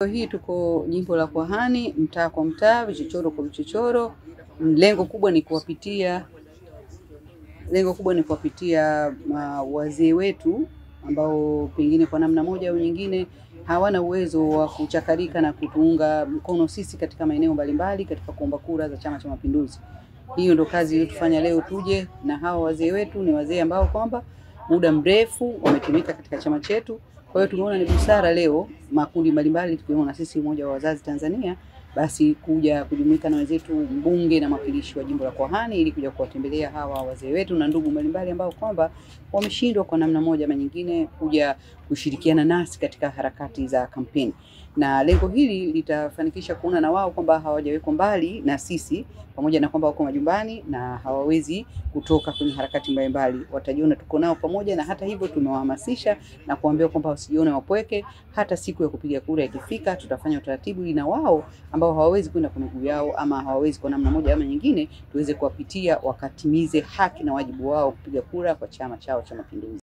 Hii tuko jimbo la Kwahani, mtaa kwa mtaa, vichochoro kwa vichochoro. Lengo kubwa ni kuwapitia wazee wetu ambao pengine kwa namna moja au nyingine hawana uwezo wa kuchakarika na kutuunga mkono sisi katika maeneo mbalimbali katika kuomba kura za Chama cha Mapinduzi. Hiyo ndo kazi iliyotufanya leo tuje, na hawa wazee wetu ni wazee ambao kwamba muda mrefu wametumika katika chama chetu. Kwa hiyo tumeona ni busara leo makundi mbalimbali tukiona na sisi Umoja wa Wazazi Tanzania basi kuja kujumuika na wenzetu mbunge na mwakilishi wa jimbo la Kwahani ili kuja kuwatembelea hawa wazee wetu na ndugu mbalimbali ambao kwamba wameshindwa kwa namna moja ama nyingine kuja kushirikiana nasi katika harakati za kampeni. Na lengo hili litafanikisha kuona na wao kwamba hawajawekwa mbali na sisi, pamoja na kwamba wako majumbani na hawawezi kutoka kwenye harakati mbalimbali. Watajiona tuko nao pamoja, na hata hivyo tumewahamasisha na kuambia kwamba wasijione wapweke. Hata siku ya kupiga kura ikifika, tutafanya utaratibu ili na wao ambao hawawezi kwenda kwa miguu yao ama hawawezi kwa namna moja ama nyingine tuweze kuwapitia wakatimize haki na wajibu wao kupiga kura kwa chama chao cha Mapinduzi.